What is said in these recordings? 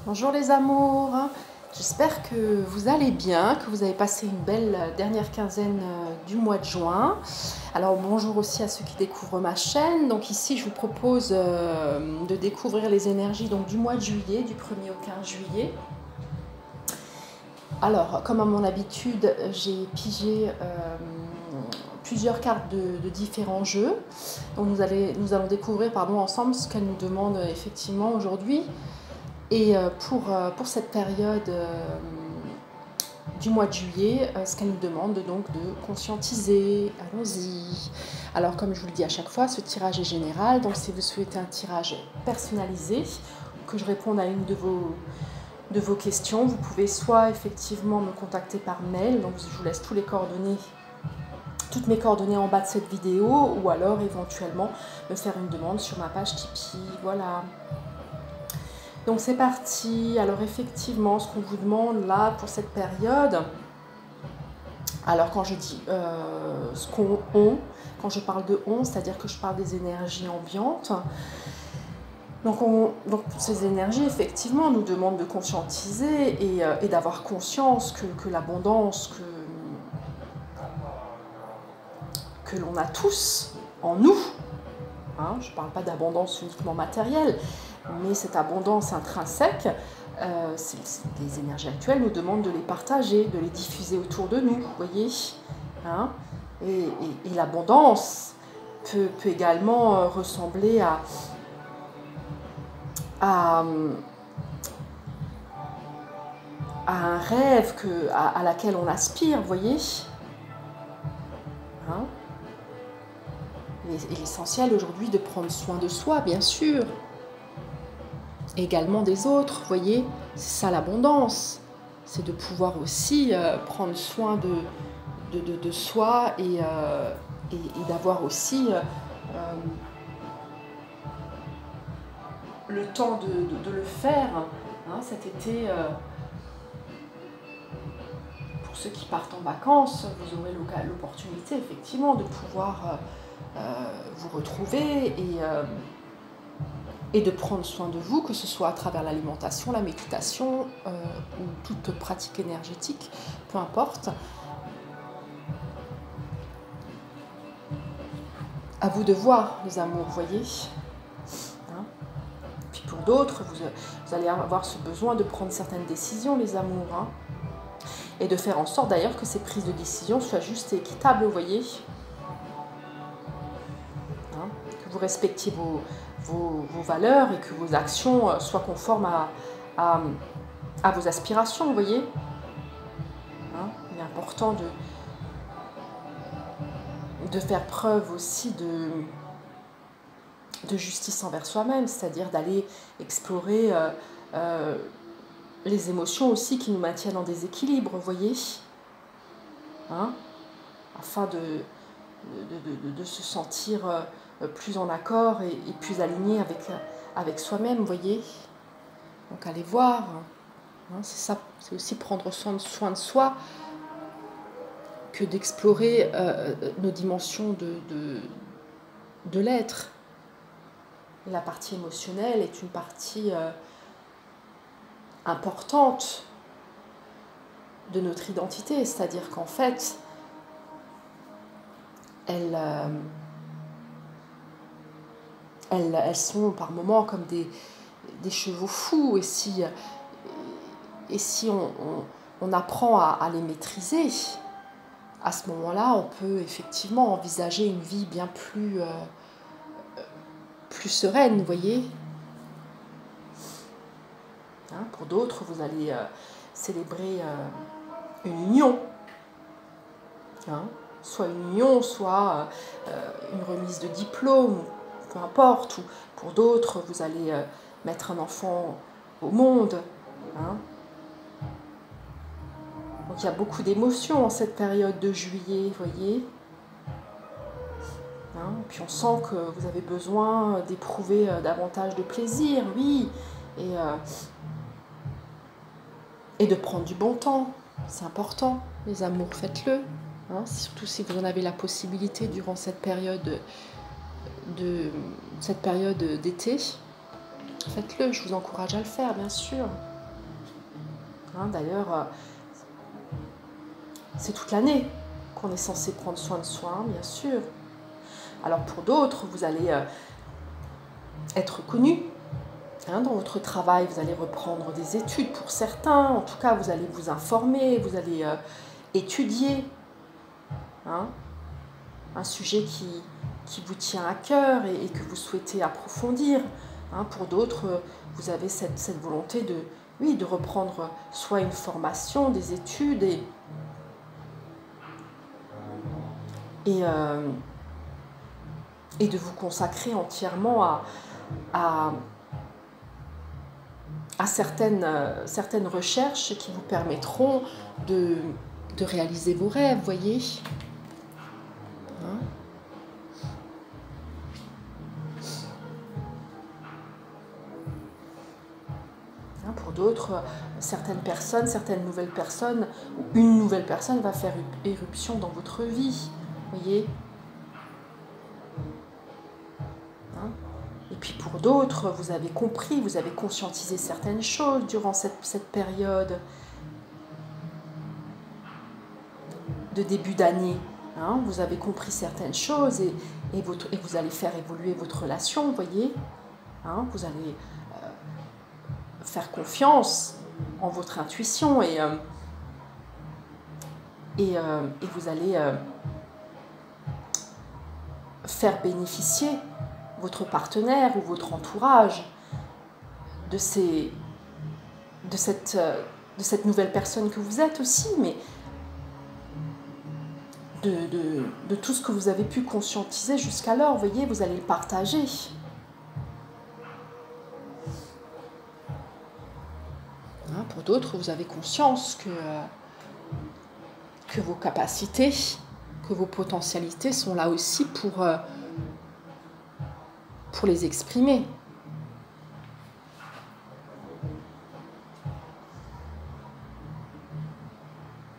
Bonjour les amours, j'espère que vous allez bien, que vous avez passé une belle dernière quinzaine du mois de juin. Alors bonjour aussi à ceux qui découvrent ma chaîne. Donc ici je vous propose de découvrir les énergies donc, du mois de juillet, du 1er au 15 juillet. Alors comme à mon habitude, j'ai pigé plusieurs cartes de différents jeux. Donc nous allons découvrir ensemble ce qu'elles nous demandent effectivement aujourd'hui. Et pour cette période du mois de juillet, ce qu'elle nous demande donc de conscientiser, allons-y. Alors comme je vous le dis à chaque fois, ce tirage est général, donc si vous souhaitez un tirage personnalisé, que je réponde à une de vos questions, vous pouvez soit effectivement me contacter par mail, donc je vous laisse toutes mes coordonnées en bas de cette vidéo, ou alors éventuellement me faire une demande sur ma page Tipeee, voilà. Donc c'est parti. Alors effectivement, ce qu'on vous demande là pour cette période, alors quand je dis ce qu'on quand je parle de on, c'est-à-dire que je parle des énergies ambiantes. Donc ces énergies, effectivement, nous demandent de conscientiser et d'avoir conscience que l'abondance que l'on a tous en nous, hein, je ne parle pas d'abondance uniquement matérielle, mais cette abondance intrinsèque, les énergies actuelles nous demandent de les partager, de les diffuser autour de nous, vous voyez, hein, et l'abondance peut également ressembler à un rêve à laquelle on aspire, vous voyez, hein. Et l'essentiel aujourd'hui de prendre soin de soi, bien sûr, et également des autres, vous voyez, c'est ça l'abondance, c'est de pouvoir aussi prendre soin de soi et d'avoir aussi le temps de le faire, hein, cet été. Pour ceux qui partent en vacances, vous aurez l'opportunité effectivement de pouvoir vous retrouver et de prendre soin de vous, que ce soit à travers l'alimentation, la méditation ou toute pratique énergétique, peu importe. À vous de voir, les amours, vous voyez. Hein, puis pour d'autres, vous allez avoir ce besoin de prendre certaines décisions, les amours, hein, et de faire en sorte d'ailleurs que ces prises de décision soient justes et équitables, vous voyez. Hein, que vous respectiez vos valeurs et que vos actions soient conformes à vos aspirations, vous voyez. Hein, il est important de faire preuve aussi de justice envers soi-même, c'est-à-dire d'aller explorer les émotions aussi qui nous maintiennent en déséquilibre, vous voyez, hein, afin de se sentir plus en accord et plus aligné avec soi-même, vous voyez. Donc allez voir, hein, c'est ça, c'est aussi prendre soin de soi que d'explorer nos dimensions de l'être. La partie émotionnelle est une partie importante de notre identité, c'est-à-dire qu'en fait, elles sont par moments comme des chevaux fous, et si on apprend à les maîtriser, à ce moment-là, on peut effectivement envisager une vie bien plus sereine, vous voyez. Hein, pour d'autres, vous allez célébrer une union, hein, soit une union, soit une remise de diplôme, peu importe. Ou pour d'autres, vous allez mettre un enfant au monde. Hein. Donc il y a beaucoup d'émotions en cette période de juillet, vous voyez. Hein, puis on sent que vous avez besoin d'éprouver davantage de plaisir, oui, et de prendre du bon temps. C'est important, les amours, faites-le. Hein, surtout si vous en avez la possibilité durant cette période d'été. faites-le, je vous encourage à le faire, bien sûr. Hein, d'ailleurs, c'est toute l'année qu'on est censé prendre soin de soi, hein, bien sûr. Alors pour d'autres, vous allez être connu. Hein, dans votre travail, vous allez reprendre des études pour certains. En tout cas, vous allez vous informer, vous allez étudier hein, un sujet qui vous tient à cœur et que vous souhaitez approfondir. Hein, pour d'autres, vous avez cette volonté de reprendre soit une formation, des études et de vous consacrer entièrement à certaines recherches qui vous permettront de réaliser vos rêves, voyez. Hein? Pour d'autres, certaines nouvelles personnes, ou une nouvelle personne va faire éruption dans votre vie, voyez. Hein? Et puis pour d'autres, vous avez compris, vous avez conscientisé certaines choses durant cette période de début d'année. Hein? Vous avez compris certaines choses et vous allez faire évoluer votre relation, vous voyez. Hein? Vous allez faire confiance en votre intuition et vous allez faire bénéficier votre partenaire ou votre entourage de cette nouvelle personne que vous êtes aussi, mais de tout ce que vous avez pu conscientiser jusqu'alors, vous voyez, vous allez le partager. Hein, pour d'autres, vous avez conscience que vos capacités, que vos potentialités sont là aussi pour les exprimer.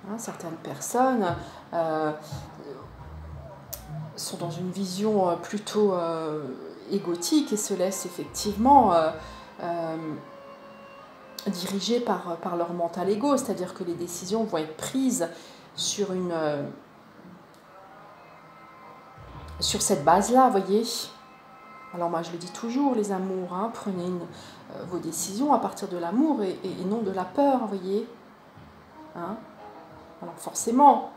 Hein, certaines personnes sont dans une vision plutôt égotique et se laissent effectivement dirigées par leur mental égo, c'est-à-dire que les décisions vont être prises sur cette base-là, voyez. Alors moi je le dis toujours, les amours, hein, prenez vos décisions à partir de l'amour et non de la peur, voyez. Hein. Alors forcément,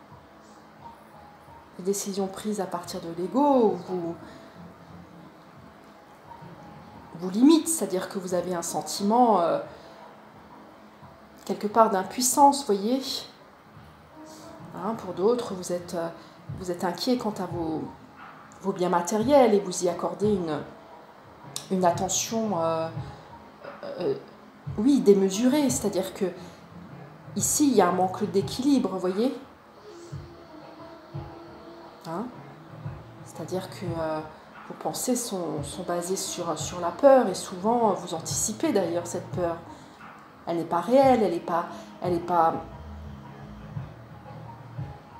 les décisions prises à partir de l'ego vous limitent, c'est-à-dire que vous avez un sentiment quelque part d'impuissance, voyez. Hein, pour d'autres, vous êtes inquiet quant à vos biens matériels et vous y accordez une attention oui, démesurée, c'est-à-dire que ici il y a un manque d'équilibre, vous voyez. Hein, c'est-à-dire que vos pensées sont basées sur la peur et souvent vous anticipez d'ailleurs cette peur. Elle n'est pas réelle,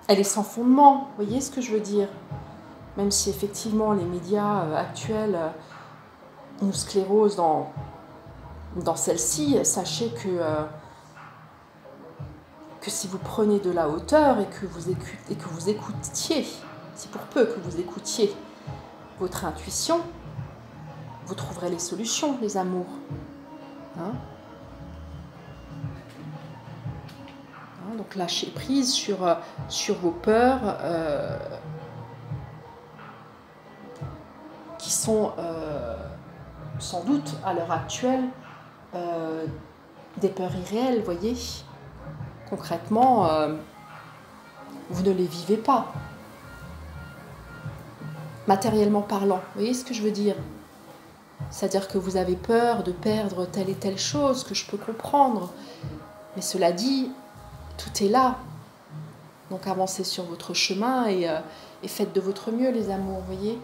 elle est sans fondement, vous voyez ce que je veux dire? Même si effectivement les médias actuels nous sclérosent dans celle-ci, sachez que si vous prenez de la hauteur et que vous écoutiez, si pour peu que vous écoutiez votre intuition, vous trouverez les solutions, les amours. Hein? Donc lâchez prise sur vos peurs qui sont sans doute à l'heure actuelle des peurs irréelles, voyez. Concrètement, vous ne les vivez pas. Matériellement parlant, vous voyez ce que je veux dire? C'est-à-dire que vous avez peur de perdre telle et telle chose, que je peux comprendre. Mais cela dit, tout est là. Donc avancez sur votre chemin et faites de votre mieux, les amours, vous voyez.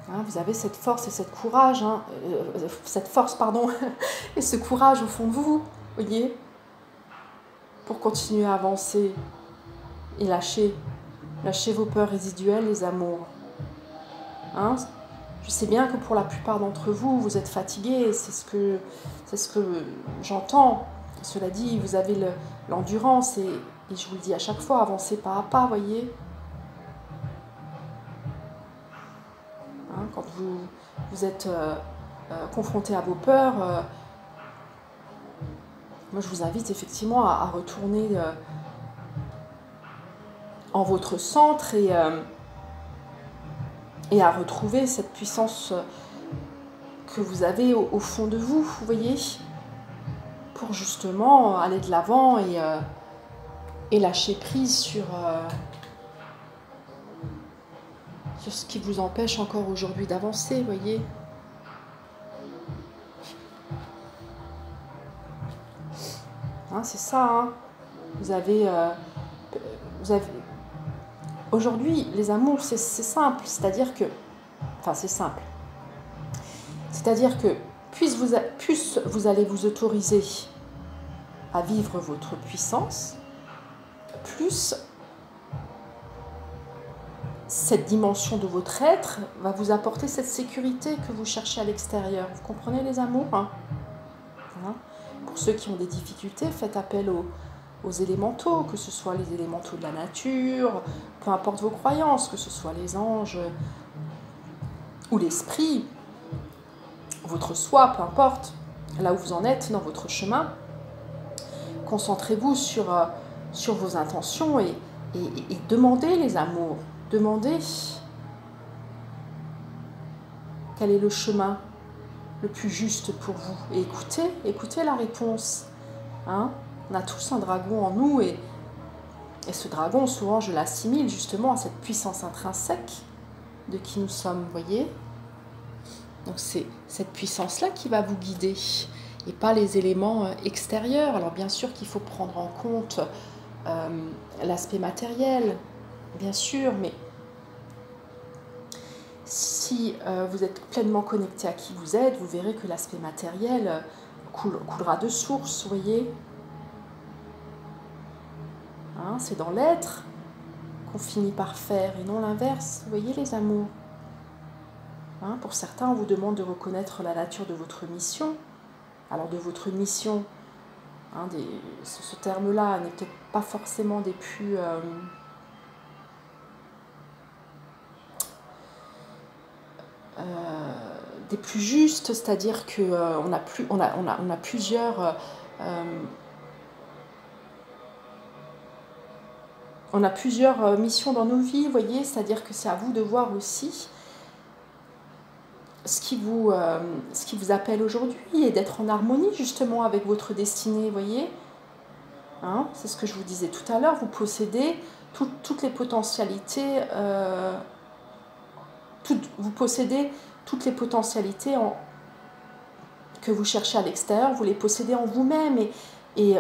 Hein, vous avez cette force et cette courage, hein, cette force, pardon, et ce courage au fond de vous, voyez, pour continuer à avancer et lâcher vos peurs résiduelles, les amours. Hein. Je sais bien que pour la plupart d'entre vous, vous êtes fatigués, c'est ce que j'entends. Cela dit, vous avez l'endurance et je vous le dis à chaque fois, avancez pas à pas, voyez. Hein, quand vous êtes confronté à vos peurs, moi je vous invite effectivement à retourner en votre centre et à retrouver cette puissance que vous avez au fond de vous, vous voyez, pour justement aller de l'avant et lâcher prise sur ce qui vous empêche encore aujourd'hui d'avancer, vous voyez. Hein, c'est ça, hein. Vous avez aujourd'hui, les amours, c'est simple, c'est-à-dire que... Enfin, c'est simple. C'est-à-dire que plus vous allez vous autoriser à vivre votre puissance, plus cette dimension de votre être va vous apporter cette sécurité que vous cherchez à l'extérieur. Vous comprenez les amours, hein? Hein? Pour ceux qui ont des difficultés, faites appel aux élémentaux, que ce soit les élémentaux de la nature, peu importe vos croyances, que ce soit les anges ou l'esprit, votre soi, peu importe, là où vous en êtes dans votre chemin. Concentrez-vous sur vos intentions et demandez les amours. Demandez quel est le chemin le plus juste pour vous. Et écoutez la réponse. Hein? On a tous un dragon en nous et ce dragon, souvent, je l'assimile justement à cette puissance intrinsèque de qui nous sommes, vous voyez. Donc c'est cette puissance-là qui va vous guider et pas les éléments extérieurs. Alors bien sûr qu'il faut prendre en compte l'aspect matériel, bien sûr, mais si vous êtes pleinement connecté à qui vous êtes, vous verrez que l'aspect matériel coulera de source, vous voyez. Hein, c'est dans l'être qu'on finit par faire et non l'inverse, vous voyez les amours. Hein, pour certains, on vous demande de reconnaître la nature de votre mission. Alors de votre mission, hein, ce terme-là n'est peut-être pas forcément des plus... des plus justes, c'est-à-dire qu'on a plusieurs... on a plusieurs missions dans nos vies, vous voyez, c'est-à-dire que c'est à vous de voir aussi ce qui vous appelle aujourd'hui et d'être en harmonie justement avec votre destinée, vous voyez. Hein, c'est ce que je vous disais tout à l'heure, vous possédez toutes les potentialités, vous possédez toutes les potentialités que vous cherchez à l'extérieur, vous les possédez en vous-même et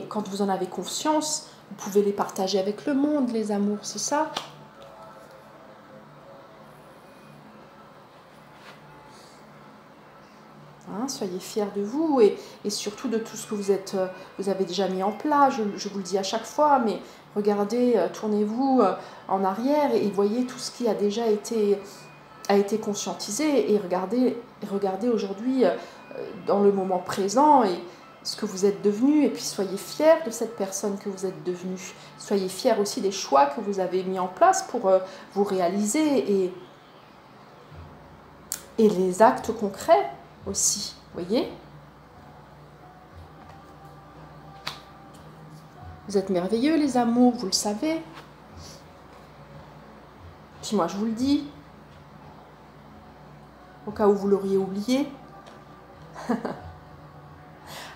quand vous en avez conscience, vous pouvez les partager avec le monde, les amours, c'est ça. Hein, soyez fiers de vous et surtout de tout ce que vous avez déjà mis en place. Je vous le dis à chaque fois, mais regardez, tournez-vous en arrière et voyez tout ce qui a déjà été conscientisé et regardez aujourd'hui dans le moment présent et ce que vous êtes devenu et puis soyez fiers de cette personne que vous êtes devenue. Soyez fiers aussi des choix que vous avez mis en place pour vous réaliser et les actes concrets aussi, vous voyez. Vous êtes merveilleux les amours, vous le savez. Puis moi je vous le dis, au cas où vous l'auriez oublié.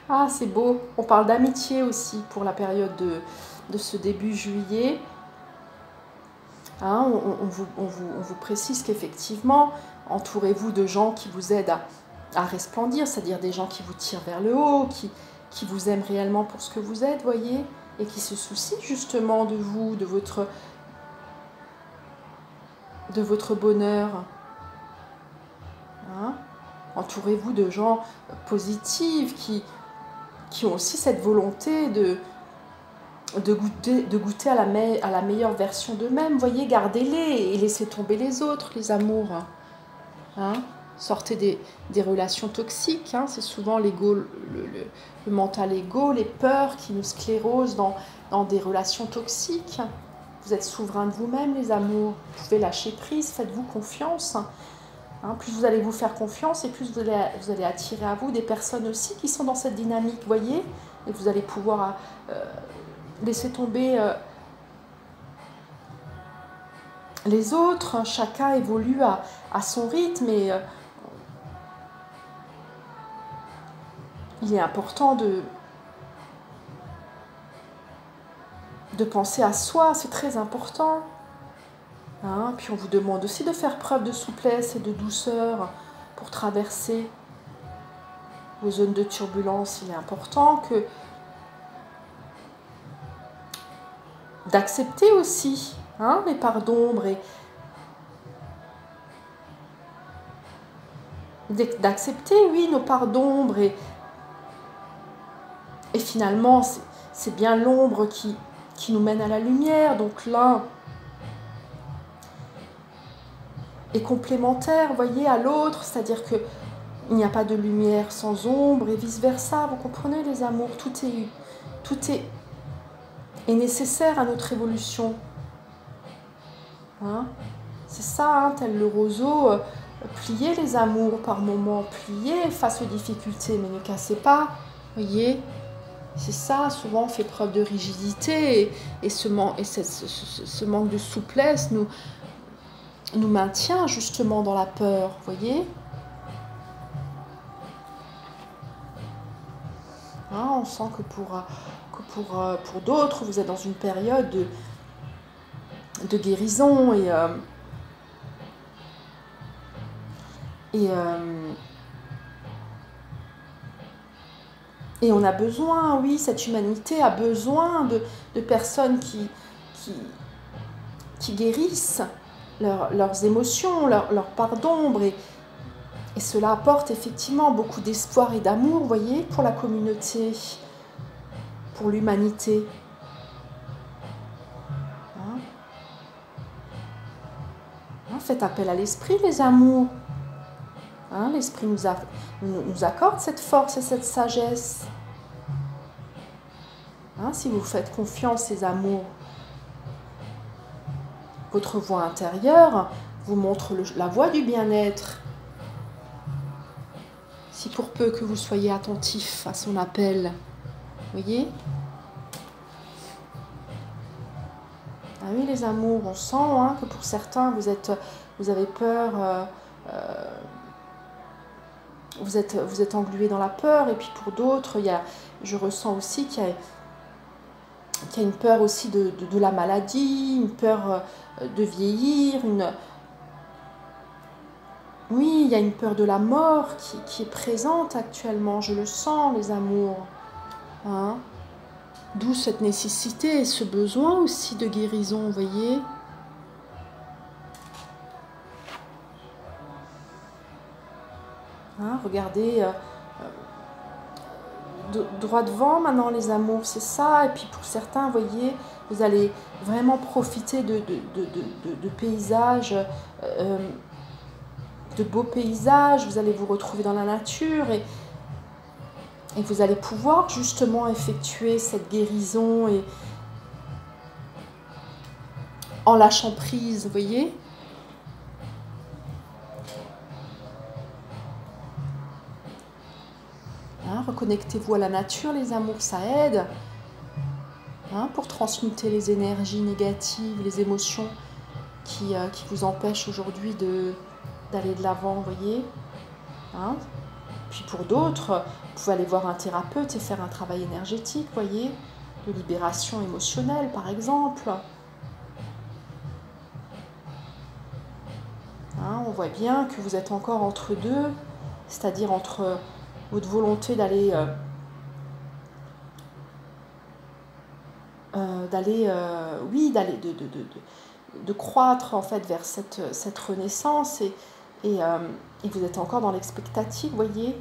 Ah, c'est beau. On parle d'amitié aussi pour la période de ce début juillet. Hein, on vous précise qu'effectivement, entourez-vous de gens qui vous aident à resplendir, c'est-à-dire des gens qui vous tirent vers le haut, qui vous aiment réellement pour ce que vous êtes, voyez, et qui se soucient justement de vous, de votre bonheur. Hein, entourez-vous de gens positifs qui ont aussi cette volonté de goûter à la meilleure version d'eux-mêmes. Voyez, gardez-les et laissez tomber les autres, les amours. Hein? Sortez des relations toxiques. Hein? C'est souvent l'ego, le mental égo, les peurs qui nous sclérosent dans des relations toxiques. Vous êtes souverain de vous-même, les amours. Vous pouvez lâcher prise, faites-vous confiance. Hein, plus vous allez vous faire confiance et plus vous allez attirer à vous des personnes aussi qui sont dans cette dynamique, voyez. Et vous allez pouvoir laisser tomber les autres. Chacun évolue à son rythme et il est important de penser à soi, c'est très important. Hein, puis on vous demande aussi de faire preuve de souplesse et de douceur pour traverser vos zones de turbulence. Il est important d'accepter aussi les parts d'ombre et d'accepter, oui, nos parts d'ombre et finalement c'est bien l'ombre qui nous mène à la lumière. Donc l'un est complémentaire, voyez, à l'autre, c'est-à-dire que il n'y a pas de lumière sans ombre et vice-versa. Vous comprenez, les amours, tout est nécessaire à notre évolution. Hein, c'est ça, tel le roseau, pliez les amours par moments, pliez face aux difficultés, mais ne cassez pas, voyez. C'est ça, souvent on fait preuve de rigidité et ce manque de souplesse nous maintient justement dans la peur, voyez. Hein, on sent que pour d'autres, vous êtes dans une période de guérison et on a besoin, oui, cette humanité a besoin de personnes qui guérissent leurs émotions, leur part d'ombre et cela apporte effectivement beaucoup d'espoir et d'amour, vous voyez, pour la communauté, pour l'humanité. Faites appel à l'esprit, les amours. L'esprit nous accorde cette force et cette sagesse. Si vous faites confiance, les amours, votre voix intérieure vous montre la voie du bien-être. Si pour peu que vous soyez attentif à son appel, voyez. Ah oui, les amours, on sent que pour certains, vous avez peur, vous êtes englués dans la peur, et puis pour d'autres, je ressens aussi qu'il y a une peur aussi de la maladie, une peur de vieillir, oui, il y a une peur de la mort qui est présente actuellement, je le sens, les amours. D'où cette nécessité et ce besoin aussi de guérison, vous voyez. Regardez droit devant maintenant, les amours, c'est ça. Et puis pour certains, vous voyez, vous allez vraiment profiter de paysages, de beaux paysages. Vous allez vous retrouver dans la nature et vous allez pouvoir justement effectuer cette guérison et en lâchant prise, vous voyez. Reconnectez-vous à la nature, les amours, ça aide pour transmuter les énergies négatives, les émotions qui vous empêchent aujourd'hui d'aller de l'avant, vous voyez. Puis pour d'autres, vous pouvez aller voir un thérapeute et faire un travail énergétique, vous voyez, de libération émotionnelle, par exemple. On voit bien que vous êtes encore entre deux, c'est-à-dire entre votre volonté d'aller de croître en fait vers cette renaissance et vous êtes encore dans l'expectative, vous voyez.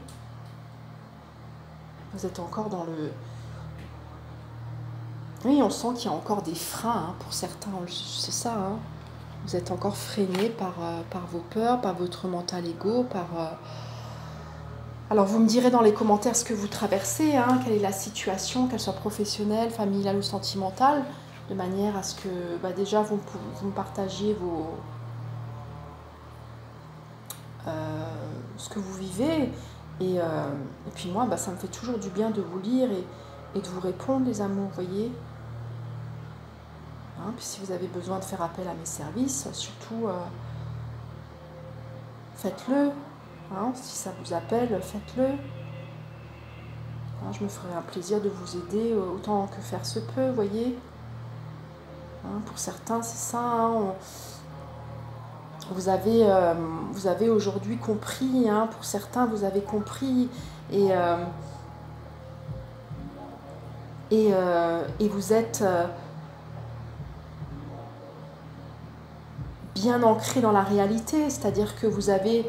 Vous êtes encore dans Oui, on sent qu'il y a encore des freins pour certains, c'est ça. Hein. Vous êtes encore freiné par vos peurs, par votre mental ego, Alors vous me direz dans les commentaires ce que vous traversez, hein, quelle est la situation, qu'elle soit professionnelle, familiale ou sentimentale, de manière à ce que déjà vous me partagiez ce que vous vivez. Et puis moi, ça me fait toujours du bien de vous lire et de vous répondre, les amours, vous voyez. Hein, puis si vous avez besoin de faire appel à mes services, surtout faites-le. Hein, si ça vous appelle, faites-le. Hein, je me ferai un plaisir de vous aider autant que faire se peut, vous voyez. Hein, pour certains, c'est ça. Hein, vous avez aujourd'hui compris. Hein, pour certains, vous avez compris. Et vous êtes bien ancré dans la réalité. C'est-à-dire que vous avez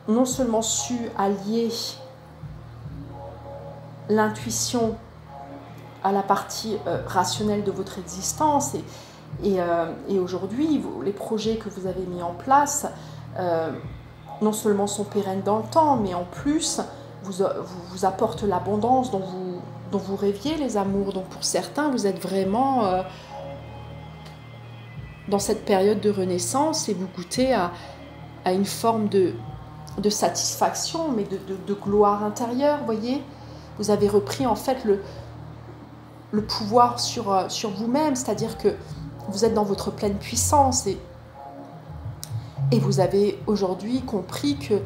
non seulement su allier l'intuition à la partie rationnelle de votre existence et aujourd'hui, les projets que vous avez mis en place non seulement sont pérennes dans le temps, mais en plus vous apportent l'abondance dont vous rêviez, les amours. Donc pour certains, vous êtes vraiment dans cette période de renaissance et vous goûtez à une forme de satisfaction, mais de gloire intérieure, voyez. Vous avez repris en fait le pouvoir sur vous-même, c'est-à-dire que vous êtes dans votre pleine puissance et vous avez aujourd'hui compris que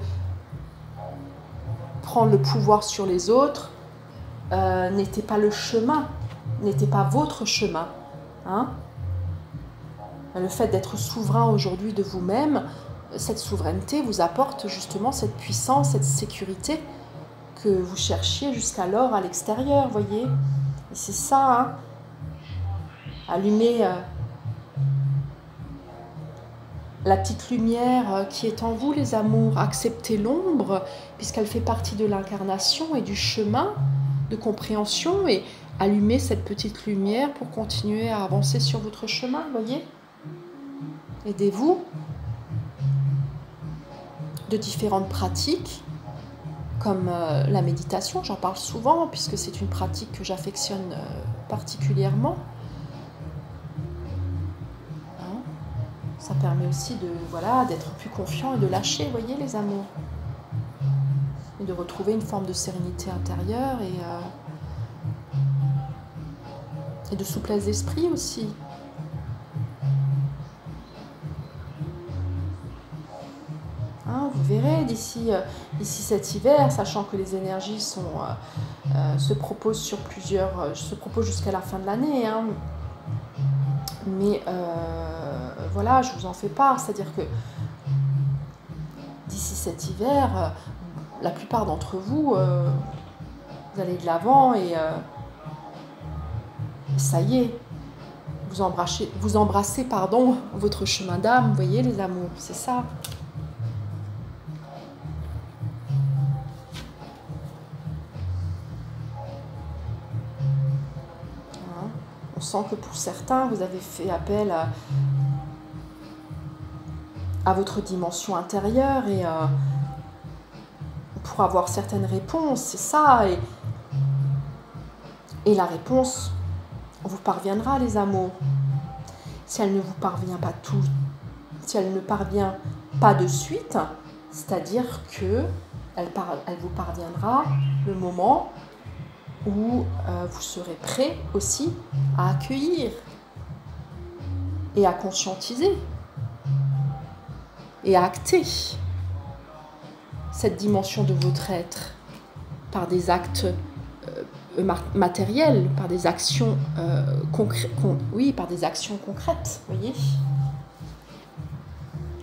prendre le pouvoir sur les autres n'était pas le chemin, n'était pas votre chemin. Hein. Le fait d'être souverain aujourd'hui de vous-même, cette souveraineté vous apporte justement cette puissance, cette sécurité que vous cherchiez jusqu'alors à l'extérieur, voyez. Et c'est ça, hein. Allumez la petite lumière qui est en vous, les amours. Acceptez l'ombre, puisqu'elle fait partie de l'incarnation et du chemin de compréhension. Et allumez cette petite lumière pour continuer à avancer sur votre chemin, voyez. Aidez-vous de différentes pratiques, comme la méditation, j'en parle souvent, puisque c'est une pratique que j'affectionne particulièrement. Hein, ça permet aussi d'être plus confiant et de lâcher, voyez, les amours. Et de retrouver une forme de sérénité intérieure et de souplesse d'esprit aussi. Vous verrez d'ici cet hiver, sachant que les énergies se proposent se proposent jusqu'à la fin de l'année. Hein. Mais voilà, je vous en fais part, c'est-à-dire que d'ici cet hiver, la plupart d'entre vous, vous allez de l'avant et ça y est, vous embrassez votre chemin d'âme, vous voyez les amours, c'est ça. On sent que pour certains, vous avez fait appel à votre dimension intérieure et pour avoir certaines réponses, c'est ça. Et la réponse vous parviendra, les amours. Si elle ne vous parvient pas si elle ne parvient pas de suite, c'est-à-dire que elle vous parviendra le moment où vous serez prêt aussi à accueillir et à conscientiser et à acter cette dimension de votre être par des actes matériels, par des actions par des actions concrètes, voyez.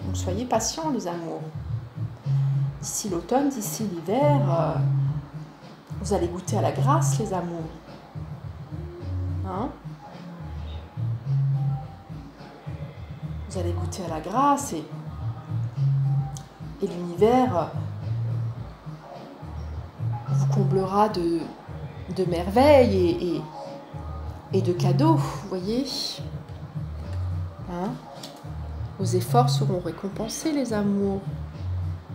Donc soyez patients, les amours. D'ici l'automne, d'ici l'hiver, vous allez goûter à la grâce, les amours. Hein? Vous allez goûter à la grâce et l'univers vous comblera de merveilles et de cadeaux, vous voyez. Hein? Vos efforts seront récompensés, les amours.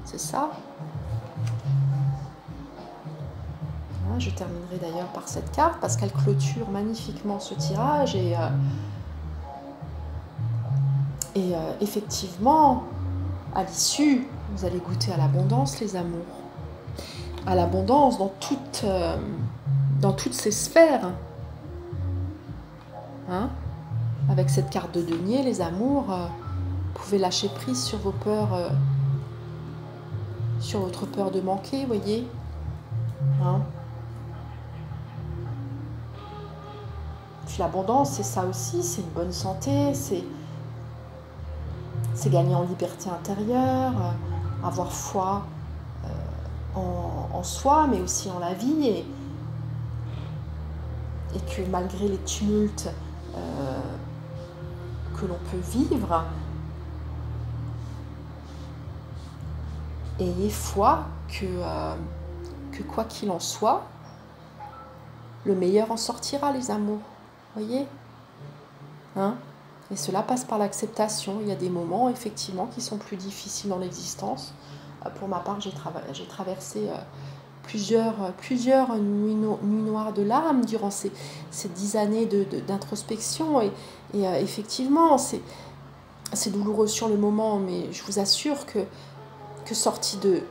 C'est ça. Hein, je terminerai d'ailleurs par cette carte parce qu'elle clôture magnifiquement ce tirage et effectivement, à l'issue, vous allez goûter à l'abondance, les amours. À l'abondance dans toutes ces sphères. Hein? Avec cette carte de denier, les amours, vous pouvez lâcher prise sur vos peurs, sur votre peur de manquer, vous voyez. Hein? Puis l'abondance, c'est ça aussi, c'est une bonne santé, c'est gagner en liberté intérieure, avoir foi en soi, mais aussi en la vie, et que malgré les tumultes que l'on peut vivre, ayez foi que quoi qu'il en soit, le meilleur en sortira, les amours. Voyez, hein? Et cela passe par l'acceptation. Il y a des moments, effectivement, qui sont plus difficiles dans l'existence. Pour ma part, j'ai traversé plusieurs nuits noires de larmes durant ces 10 années d'introspection. Et effectivement, c'est douloureux sur le moment, mais je vous assure que sorti de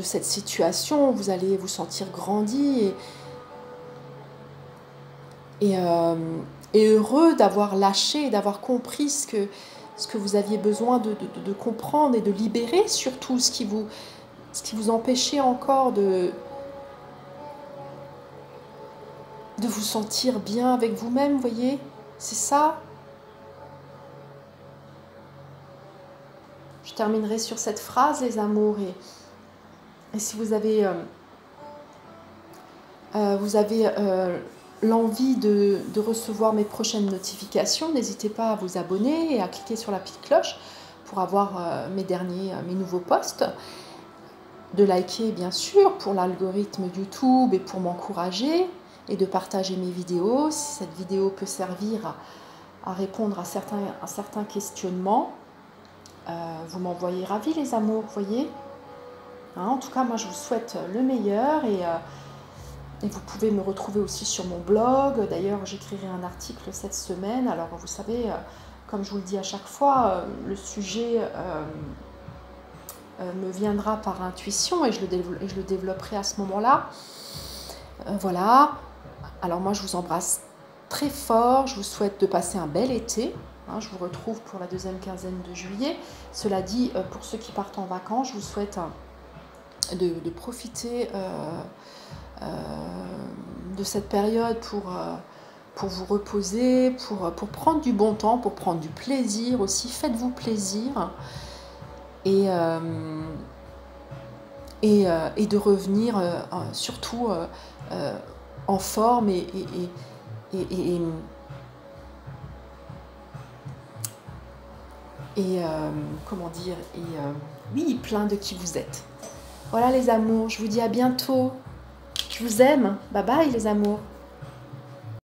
cette situation, vous allez vous sentir grandi et heureux d'avoir lâché, d'avoir compris ce que vous aviez besoin de comprendre et de libérer, surtout ce qui vous empêchait encore de vous sentir bien avec vous-même, vous voyez, c'est ça. Je terminerai sur cette phrase, les amours, et si vous avez l'envie de recevoir mes prochaines notifications, n'hésitez pas à vous abonner et à cliquer sur la petite cloche pour avoir mes nouveaux posts, de liker bien sûr pour l'algorithme YouTube et pour m'encourager, et de partager mes vidéos si cette vidéo peut servir à répondre à certains questionnements. Vous m'envoyez ravis, les amours, vous voyez. Hein, en tout cas, moi je vous souhaite le meilleur, et vous pouvez me retrouver aussi sur mon blog. D'ailleurs, j'écrirai un article cette semaine. Alors, vous savez, comme je vous le dis à chaque fois, le sujet me viendra par intuition et je le développerai à ce moment-là. Voilà. Alors, moi, je vous embrasse très fort. Je vous souhaite de passer un bel été. Hein, je vous retrouve pour la deuxième quinzaine de juillet. Cela dit, pour ceux qui partent en vacances, je vous souhaite de profiter de cette période pour vous reposer, pour prendre du bon temps, pour prendre du plaisir aussi. Faites-vous plaisir et de revenir surtout en forme comment dire, oui, plein de qui vous êtes. Voilà, les amours, je vous dis à bientôt. Je vous aime. Bye bye, les amours.